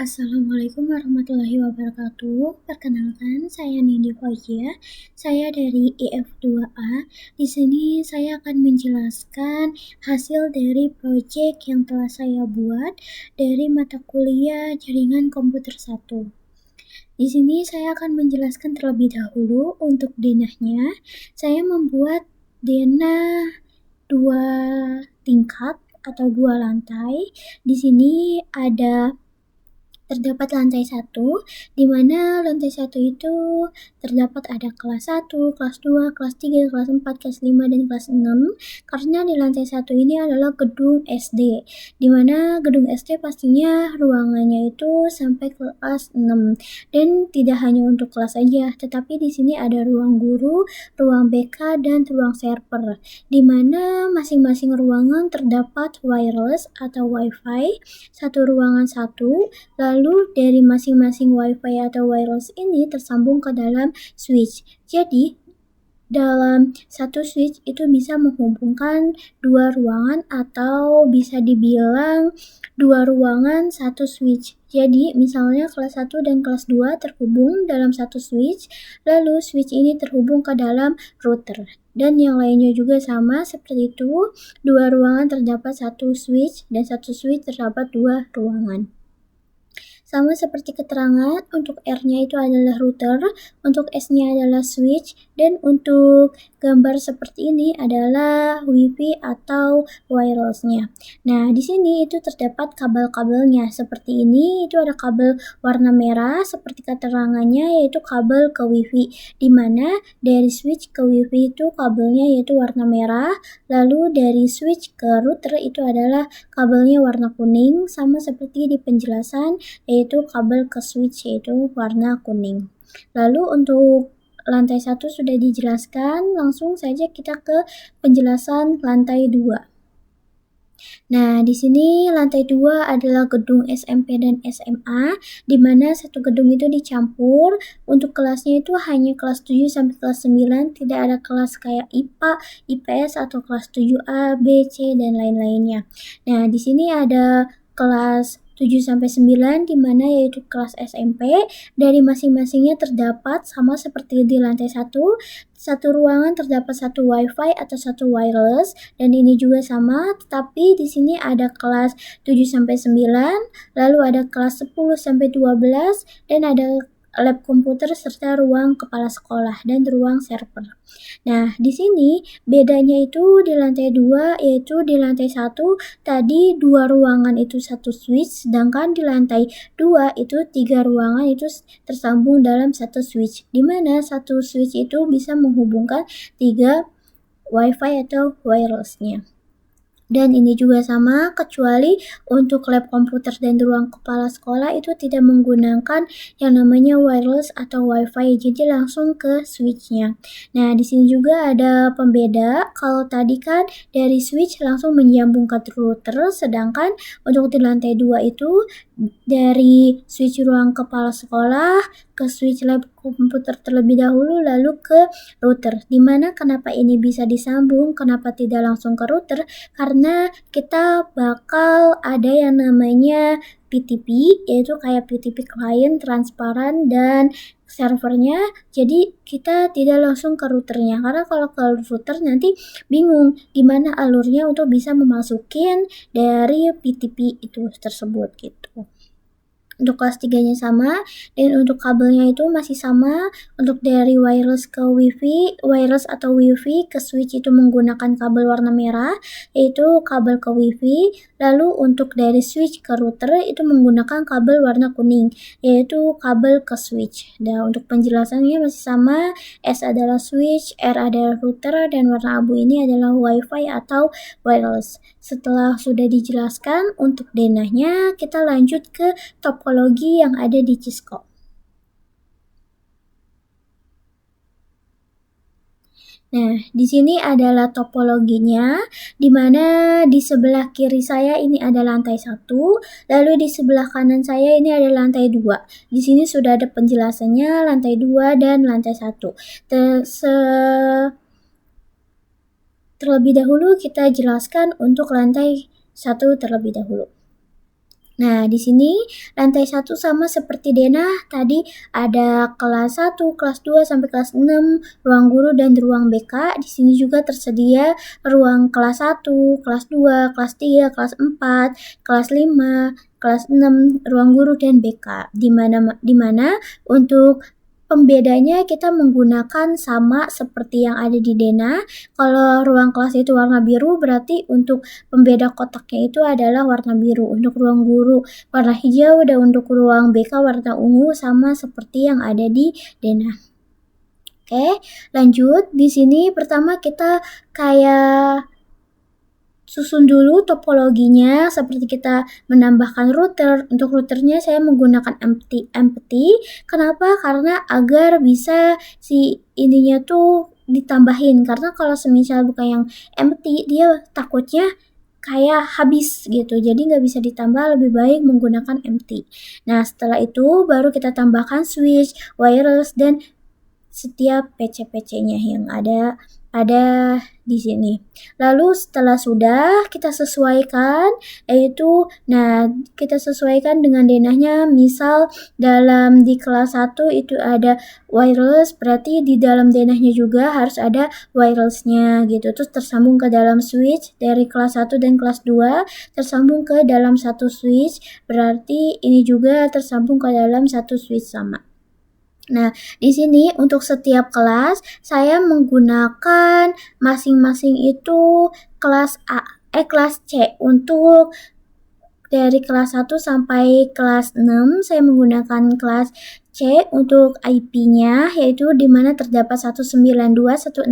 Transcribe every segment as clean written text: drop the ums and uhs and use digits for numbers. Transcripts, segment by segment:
Assalamualaikum warahmatullahi wabarakatuh. Perkenalkan, saya Nindi Fauzia. Saya dari IF2A. Di sini saya akan menjelaskan hasil dari proyek yang telah saya buat dari mata kuliah Jaringan Komputer 1. Di sini saya akan menjelaskan terlebih dahulu untuk denahnya. Saya membuat denah 2 tingkat atau 2 lantai. Di sini terdapat lantai 1, di mana lantai 1 itu terdapat ada kelas 1, kelas 2, kelas 3, kelas 4, kelas 5, dan kelas 6. Karena di lantai 1 ini adalah gedung SD, di mana gedung SD pastinya ruangannya itu sampai kelas 6. Dan tidak hanya untuk kelas saja, tetapi di sini ada ruang guru, ruang BK, dan ruang server, di mana masing-masing ruangan terdapat wireless atau WiFi, satu ruangan satu. Lalu dari masing-masing WiFi atau wireless ini tersambung ke dalam switch. Jadi dalam satu switch itu bisa menghubungkan 2 ruangan atau bisa dibilang 2 ruangan satu switch. Jadi misalnya kelas 1 dan kelas 2 terhubung dalam satu switch, lalu switch ini terhubung ke dalam router. Dan yang lainnya juga sama seperti itu, 2 ruangan terdapat satu switch dan satu switch terdapat 2 ruangan. Sama seperti keterangan, untuk R-nya itu adalah router, untuk S-nya adalah switch, dan untuk gambar seperti ini adalah WiFi atau wireless-nya. Nah, di sini itu terdapat kabel-kabelnya. Seperti ini, itu ada kabel warna merah, seperti keterangannya, yaitu kabel ke WiFi, di mana dari switch ke WiFi itu kabelnya yaitu warna merah, lalu dari switch ke router itu adalah kabelnya warna kuning, sama seperti di penjelasan, yaitu kabel ke switch yaitu warna kuning. Lalu untuk lantai 1 sudah dijelaskan, langsung saja kita ke penjelasan lantai 2. Nah, di sini lantai 2 adalah gedung SMP dan SMA, di mana satu gedung itu dicampur. Untuk kelasnya itu hanya kelas 7 sampai kelas 9, tidak ada kelas kayak IPA, IPS, atau kelas 7A, B, C, dan lain-lainnya. Nah, di sini ada kelas 7 sampai 9, di mana yaitu kelas SMP. Dari masing-masingnya terdapat sama seperti di lantai 1, satu ruangan terdapat satu WiFi atau satu wireless, dan ini juga sama, tetapi di sini ada kelas 7 sampai 9, lalu ada kelas 10 sampai 12, dan ada lab komputer serta ruang kepala sekolah dan ruang server. Nah, di sini bedanya itu di lantai 2, yaitu di lantai 1 tadi 2 ruangan itu satu switch, sedangkan di lantai 2 itu 3 ruangan itu tersambung dalam satu switch, di mana satu switch itu bisa menghubungkan 3 WiFi atau wireless-nya. Dan ini juga sama, kecuali untuk lab komputer dan ruang kepala sekolah itu tidak menggunakan yang namanya wireless atau WiFi, jadi langsung ke switch-nya. Nah, di sini juga ada pembeda. Kalau tadi kan dari switch langsung menyambung ke router, sedangkan untuk di lantai 2 itu dari switch ruang kepala sekolah ke switch lab komputer terlebih dahulu, lalu ke router. Dimana kenapa ini bisa disambung, kenapa tidak langsung ke router? Karena kita bakal ada yang namanya PTP, yaitu kayak PTP client, transparan, dan servernya. Jadi kita tidak langsung ke routernya, karena kalau ke router nanti bingung gimana alurnya untuk bisa memasukin dari PTP itu tersebut gitu. Untuk kelas 3-nya sama, dan untuk kabelnya itu masih sama. Untuk dari wireless ke WiFi, wireless atau WiFi ke switch itu menggunakan kabel warna merah, yaitu kabel ke WiFi. Lalu untuk dari switch ke router itu menggunakan kabel warna kuning, yaitu kabel ke switch. Dan untuk penjelasannya masih sama, S adalah switch, R adalah router, dan warna abu ini adalah WiFi atau wireless. Setelah sudah dijelaskan untuk denahnya, kita lanjut ke topologi yang ada di Cisco. Nah, di sini adalah topologinya, di mana di sebelah kiri saya ini ada lantai 1, lalu di sebelah kanan saya ini ada lantai 2. Di sini sudah ada penjelasannya lantai 2 dan lantai 1. Terlebih dahulu kita jelaskan untuk lantai 1 terlebih dahulu. Nah, di sini lantai 1 sama seperti denah tadi ada kelas 1, kelas 2 sampai kelas 6, ruang guru dan ruang BK. Di sini juga tersedia ruang kelas 1, kelas 2, kelas 3, kelas 4, kelas 5, kelas 6, ruang guru dan BK. Di mana untuk pembedanya kita menggunakan sama seperti yang ada di denah. Kalau ruang kelas itu warna biru, berarti untuk pembeda kotaknya itu adalah warna biru. Untuk ruang guru warna hijau, dan untuk ruang BK warna ungu sama seperti yang ada di denah. Oke, lanjut. Di sini pertama kita kayak susun dulu topologinya seperti kita menambahkan router. Untuk routernya saya menggunakan empty. Kenapa? Karena agar bisa si ininya tuh ditambahin. Karena kalau semisal bukan yang empty, dia takutnya kayak habis gitu. Jadi nggak bisa ditambah, lebih baik menggunakan empty. Nah, setelah itu baru kita tambahkan switch, wireless, dan setiap PC-PC-nya yang ada di sini. Lalu setelah sudah kita sesuaikan, kita sesuaikan dengan denahnya. Misal dalam di kelas 1 itu ada wireless, berarti di dalam denahnya juga harus ada wirelessnya gitu. Terus tersambung ke dalam switch dari kelas 1 dan kelas 2 tersambung ke dalam satu switch, berarti ini juga tersambung ke dalam satu switch sama. Nah, di sini untuk setiap kelas saya menggunakan masing-masing itu kelas kelas C. Untuk dari kelas 1 sampai kelas 6 saya menggunakan kelas C untuk IP-nya, yaitu di mana terdapat 192.168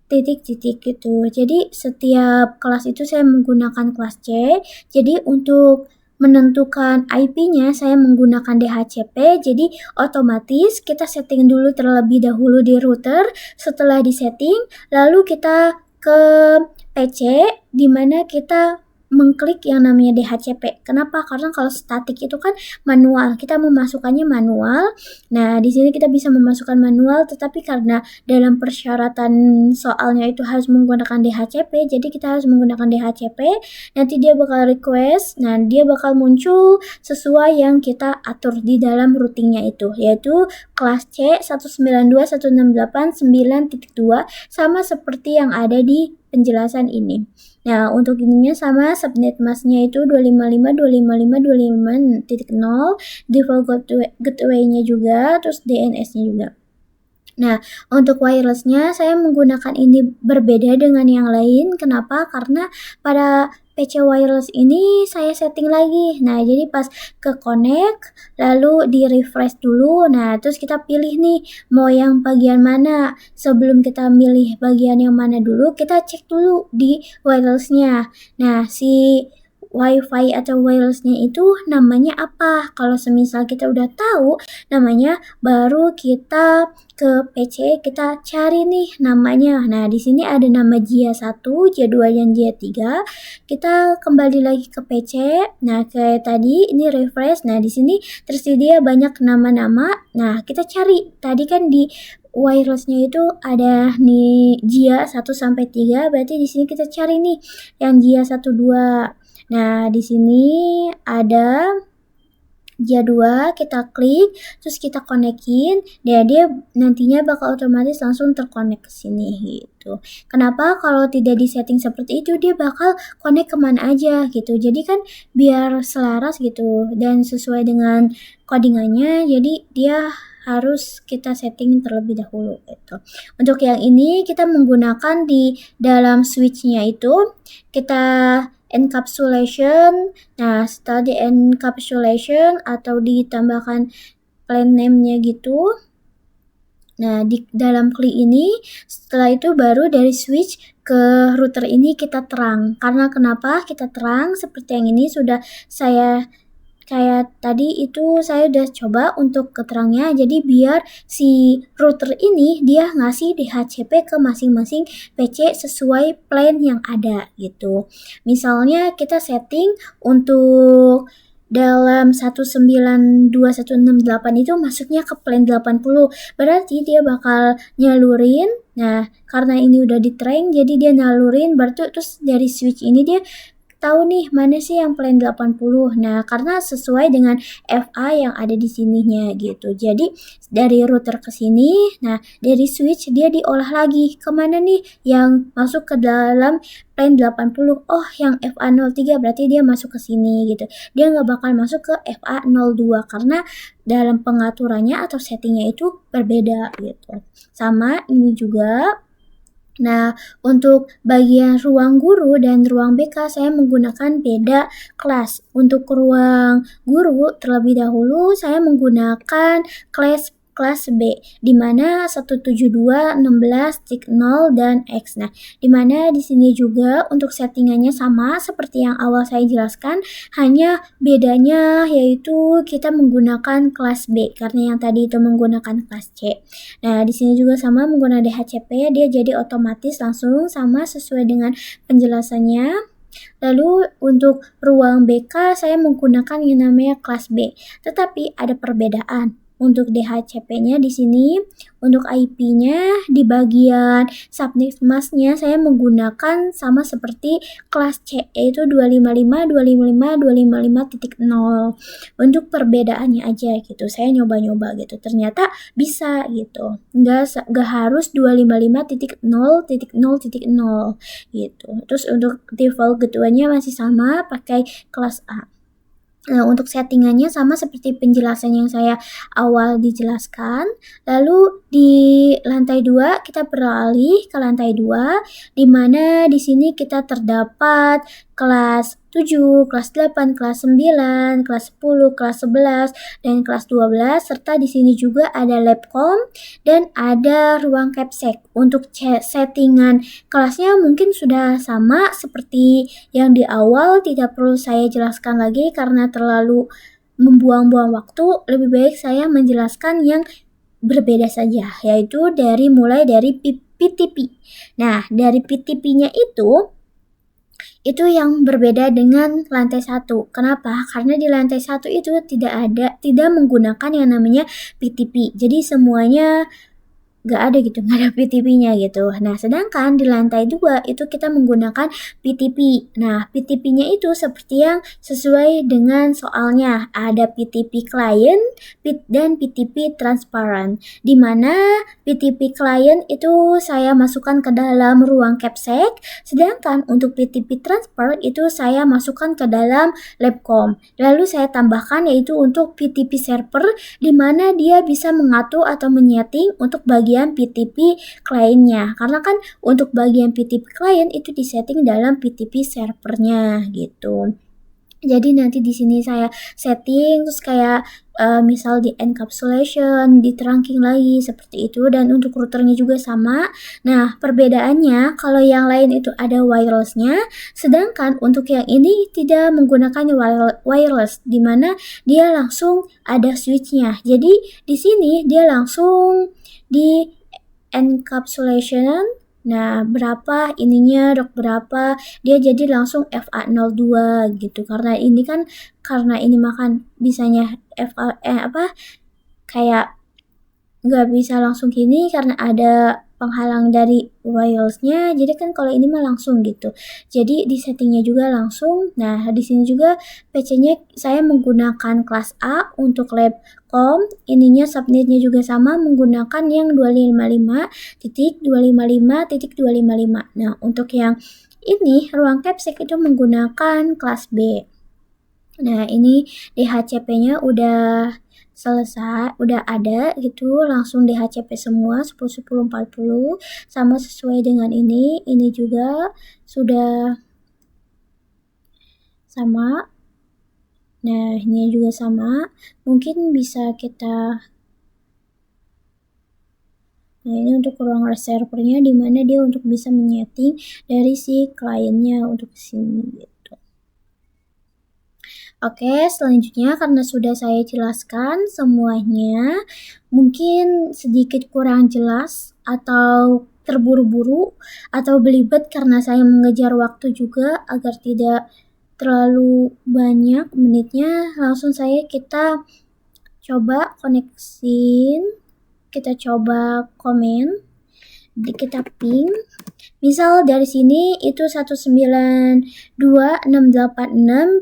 titik-titik gitu. Jadi setiap kelas itu saya menggunakan kelas C. Jadi untuk menentukan IP-nya saya menggunakan DHCP. Jadi otomatis kita setting dulu terlebih dahulu di router. Setelah disetting, lalu kita ke PC di mana kita mengklik yang namanya DHCP. Kenapa? Karena kalau statik itu kan manual, kita memasukkannya manual. Nah, di sini kita bisa memasukkan manual, tetapi karena dalam persyaratan soalnya itu harus menggunakan DHCP, jadi kita harus menggunakan DHCP. Nanti dia bakal request, nah dia bakal muncul sesuai yang kita atur di dalam routingnya itu, yaitu kelas C 192.168.9.2 sama seperti yang ada di penjelasan ini. Nah, untuk ininya sama, subnet masknya itu 255.255.255.0, default gateway-nya juga, terus DNS-nya juga. Nah, untuk wireless-nya saya menggunakan ini berbeda dengan yang lain. Kenapa? Karena pada PC wireless ini saya setting lagi. Nah, jadi pas ke connect, lalu di refresh dulu. Nah, terus kita pilih nih mau yang bagian mana. Sebelum kita milih bagian yang mana dulu, kita cek dulu di wireless-nya. Nah, si WiFi atau wireless-nya itu namanya apa? Kalau semisal kita udah tahu namanya, baru kita ke PC, kita cari nih namanya. Nah, di sini ada nama JIA 1, JIA 2, dan JIA 3. Kita kembali lagi ke PC. Nah, kayak tadi ini refresh. Nah, di sini tersedia banyak nama-nama. Nah, kita cari. Tadi kan di wireless-nya itu ada nih JIA 1 sampai 3, berarti di sini kita cari nih yang JIA 1 2. Nah, di sini ada JIA 2, kita klik, terus kita konekin, dia nantinya bakal otomatis langsung terkonek ke sini gitu. Kenapa? Kalau tidak disetting seperti itu, dia bakal connect kemana aja gitu. Jadi kan biar selaras gitu dan sesuai dengan codingannya, jadi dia harus kita setting terlebih dahulu gitu. Untuk yang ini kita menggunakan di dalam switch-nya itu kita encapsulation. Nah, setelah di encapsulation atau ditambahkan plain name-nya gitu. Nah, di dalam klik ini, setelah itu baru dari switch ke router ini kita terang. Karena kenapa kita terang? Seperti yang ini sudah saya kayak tadi itu saya udah coba untuk keterangnya, jadi biar si router ini dia ngasih DHCP ke masing-masing PC sesuai plan yang ada gitu. Misalnya kita setting untuk dalam 192.168 itu masuknya ke plan 80, berarti dia bakal nyalurin. Nah, karena ini udah di train, jadi dia nyalurin, berarti terus dari switch ini dia tahu nih mana sih yang plan 80. Nah, karena sesuai dengan FA yang ada di sininya gitu. Jadi dari router ke sini, nah dari switch dia diolah lagi kemana nih yang masuk ke dalam plan 80. Oh, yang FA03 berarti dia masuk ke sini gitu. Dia nggak bakal masuk ke FA02 karena dalam pengaturannya atau settingnya itu berbeda gitu. Sama ini juga. Nah, untuk bagian ruang guru dan ruang BK saya menggunakan beda kelas. Untuk ruang guru terlebih dahulu saya menggunakan kelas B, di mana 172, 16, 0 dan X. Nah, di mana di sini juga untuk settingannya sama seperti yang awal saya jelaskan, hanya bedanya yaitu kita menggunakan kelas B karena yang tadi itu menggunakan kelas C. Nah, di sini juga sama menggunakan DHCP, dia jadi otomatis langsung sama sesuai dengan penjelasannya. Lalu untuk ruang BK saya menggunakan yang namanya kelas B, tetapi ada perbedaan. Untuk DHCP-nya di sini, untuk IP-nya di bagian subnet mask-nya saya menggunakan sama seperti kelas C, yaitu 255, 255, 255.0. Untuk perbedaannya aja gitu, saya nyoba-nyoba gitu, ternyata bisa gitu, nggak harus 255.0.0.0 gitu. Terus untuk default keduanya masih sama pakai kelas A. Nah, untuk settingannya sama seperti penjelasan yang saya awal dijelaskan. Lalu di lantai 2 kita beralih ke lantai 2, di mana di sini kita terdapat kelas 7, kelas 8, kelas 9, kelas 10, kelas 11, dan kelas 12, serta di sini juga ada labcom dan ada ruang capsec. Untuk settingan kelasnya mungkin sudah sama seperti yang di awal, tidak perlu saya jelaskan lagi karena terlalu membuang-buang waktu. Lebih baik saya menjelaskan yang berbeda saja, yaitu mulai dari PTP. Nah, dari PTP-nya itu yang berbeda dengan lantai 1. Kenapa? Karena di lantai 1 itu tidak menggunakan yang namanya PTP. Jadi semuanya nggak ada gitu, nggak ada PTP-nya gitu. Nah, sedangkan di lantai 2 itu kita menggunakan PTP. Nah, PTP-nya itu seperti yang sesuai dengan soalnya. Ada PTP client dan PTP transparent. Di mana PTP client itu saya masukkan ke dalam ruang capsec, sedangkan untuk PTP transfer itu saya masukkan ke dalam labcom. Lalu saya tambahkan yaitu untuk PTP server, di mana dia bisa mengatur atau menyeting untuk bagian PTP kliennya, karena kan untuk bagian PTP klien itu disetting dalam PTP servernya gitu. Jadi nanti di sini saya setting terus kayak misal di encapsulation, di trunking lagi seperti itu, dan untuk routernya juga sama. Nah, perbedaannya kalau yang lain itu ada wirelessnya, sedangkan untuk yang ini tidak menggunakan wireless, di mana dia langsung ada switchnya. Jadi di sini dia langsung di encapsulation. Nah, berapa ininya, dok berapa, dia jadi langsung FA02 gitu. Karena ini makan bisanya kayak nggak bisa langsung gini karena ada penghalang dari wirelessnya. Jadi kan kalau ini mah langsung gitu. Jadi di settingnya juga langsung. Nah, di sini juga PC-nya saya menggunakan kelas A untuk labcom. Ininya subnetnya juga sama menggunakan yang 255.255.255. Nah, untuk yang ini ruang capsec itu menggunakan kelas B. Nah, ini DHCP-nya udah selesai, udah ada gitu, langsung DHCP semua 10 10 40 sama sesuai dengan ini juga sudah sama. Nah, ini juga sama, mungkin bisa kita. Nah, ini untuk ruang servernya, di mana dia untuk bisa menyeting dari si kliennya untuk sini gitu. Oke, selanjutnya karena sudah saya jelaskan semuanya, mungkin sedikit kurang jelas atau terburu-buru atau belibet karena saya mengejar waktu juga agar tidak terlalu banyak menitnya, langsung kita coba koneksin, kita coba komen, kita ping Misal dari sini itu 192.686,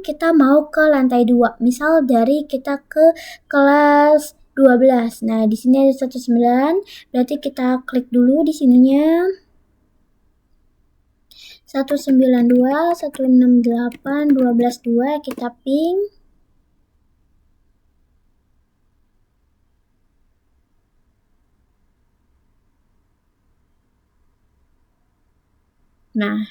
kita mau ke lantai 2. Misal dari kita ke kelas 12. Nah, di sini ada 19, berarti kita klik dulu di sininya. 192.168.12.2 kita ping. Nah,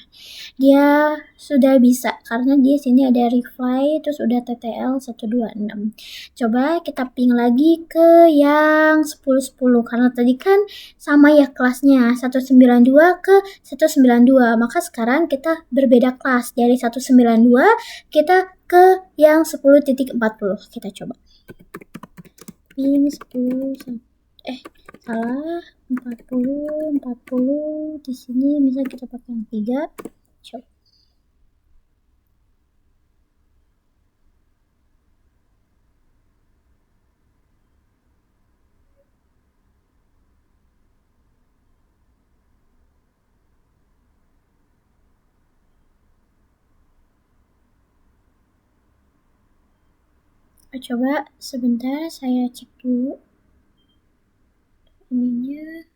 dia sudah bisa karena di sini ada reply terus udah TTL 126. Coba kita ping lagi ke yang 1010 karena tadi kan sama ya kelasnya 192 ke 192. Maka sekarang kita berbeda kelas dari 192 kita ke yang 10.40. Kita coba. Ping 10 salah 40 di sini misal kita pakai yang 3. Coba. Coba sebentar saya cek dulu ininya.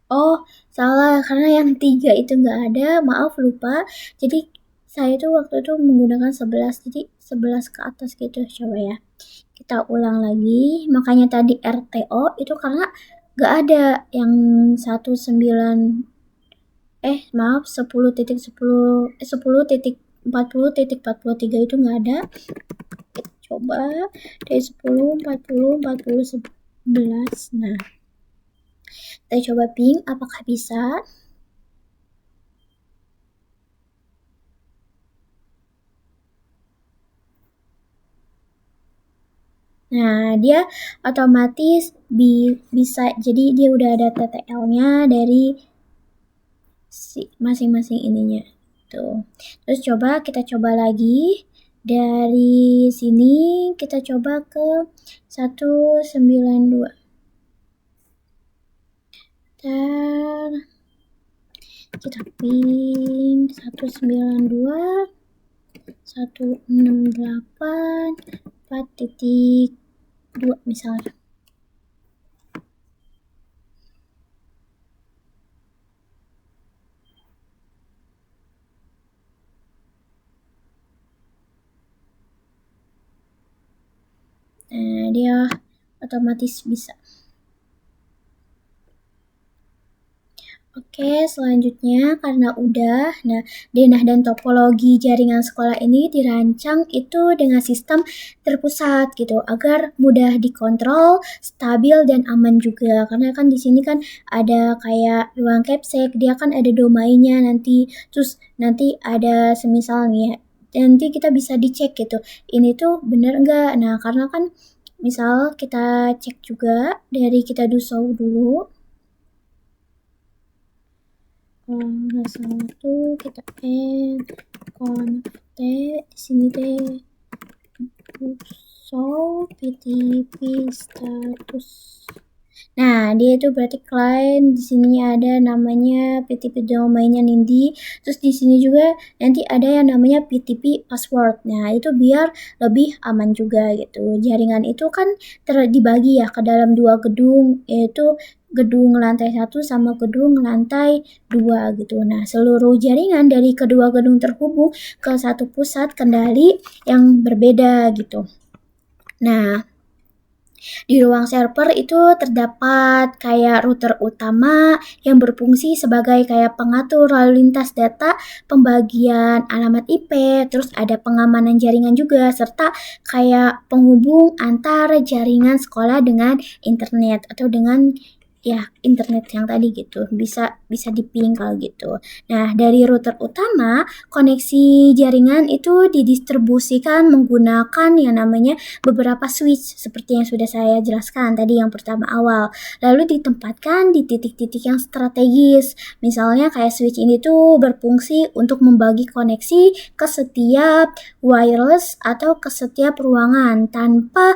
Oh, salah karena yang 3 itu nggak ada, maaf lupa. Jadi saya tuh waktu itu menggunakan 11, jadi 11 ke atas gitu. Coba ya, kita ulang lagi. Makanya tadi RTO itu karena nggak ada yang 10.40.40.43 itu nggak ada. Kita coba dari 10, 40, 40, 11. Nah, kita coba ping apakah bisa. Nah, dia otomatis bisa, jadi dia udah ada TTL-nya dari masing-masing ininya. Tuh. Terus kita coba lagi. Dari sini kita coba ke 192. Kita ping 192 168 4.2 misalnya. Nah, dia otomatis bisa. Oke, selanjutnya karena udah, denah dan topologi jaringan sekolah ini dirancang itu dengan sistem terpusat gitu, agar mudah dikontrol, stabil dan aman juga. Karena kan di sini kan ada kayak ruang capsec, dia kan ada domainnya nanti, terus nanti ada semisal nih, nanti kita bisa dicek gitu, ini tuh bener enggak. Nah, karena kan misal kita cek juga dari kita do show dulu. Kalau nggak salah tuh kita add connect di sini deh show PTP status. Nah, dia itu berarti client, di sini ada namanya PTP domainnya Nindi. Terus di sini juga nanti ada yang namanya PTP password. Nah, itu biar lebih aman juga gitu. Jaringan itu kan dibagi ya ke dalam 2 gedung, yaitu gedung lantai 1 sama gedung lantai 2 gitu. Nah, seluruh jaringan dari kedua gedung terhubung ke satu pusat kendali yang berbeda gitu. Nah, di ruang server itu terdapat kayak router utama yang berfungsi sebagai kayak pengatur lalu lintas data, pembagian alamat IP, terus ada pengamanan jaringan juga, serta kayak penghubung antara jaringan sekolah dengan internet atau dengan internet yang tadi gitu, bisa diping kalau gitu. Nah, dari router utama, koneksi jaringan itu didistribusikan menggunakan yang namanya beberapa switch seperti yang sudah saya jelaskan tadi yang pertama awal. Lalu ditempatkan di titik-titik yang strategis. Misalnya kayak switch ini tuh berfungsi untuk membagi koneksi ke setiap wireless atau ke setiap ruangan tanpa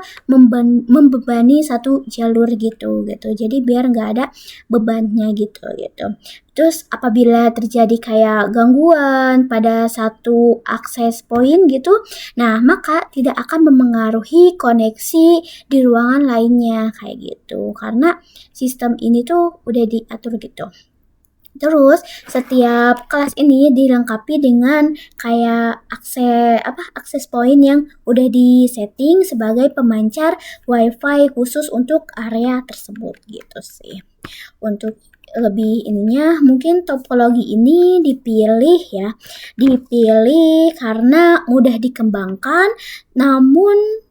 membebani satu jalur gitu. Jadi biar nggak ada bebannya gitu. Terus apabila terjadi kayak gangguan pada satu akses poin gitu, nah maka tidak akan memengaruhi koneksi di ruangan lainnya kayak gitu. Karena sistem ini tuh udah diatur gitu. Terus setiap kelas ini dilengkapi dengan kayak akses poin yang udah disetting sebagai pemancar WiFi khusus untuk area tersebut gitu sih. Untuk lebih ininya mungkin topologi ini dipilih karena mudah dikembangkan, namun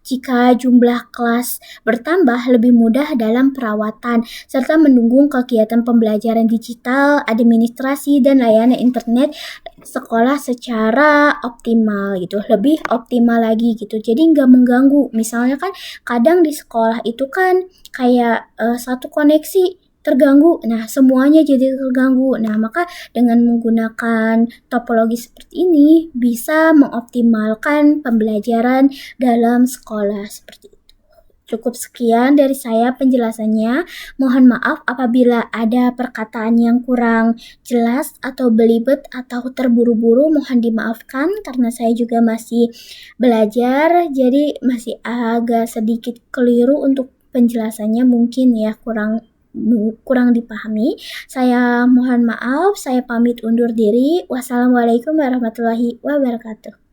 jika jumlah kelas bertambah lebih mudah dalam perawatan serta mendukung kegiatan pembelajaran digital, administrasi dan layanan internet sekolah secara optimal gitu, lebih optimal lagi gitu. Jadi nggak mengganggu. Misalnya kan kadang di sekolah itu kan kayak satu koneksi terganggu, nah semuanya jadi terganggu. Nah maka dengan menggunakan topologi seperti ini bisa mengoptimalkan pembelajaran dalam sekolah seperti itu. Cukup sekian dari saya penjelasannya. Mohon maaf apabila ada perkataan yang kurang jelas atau belibet atau terburu-buru, mohon dimaafkan karena saya juga masih belajar, jadi masih agak sedikit keliru untuk penjelasannya, mungkin ya kurang dipahami. Saya mohon maaf, saya pamit undur diri. Wassalamualaikum warahmatullahi wabarakatuh.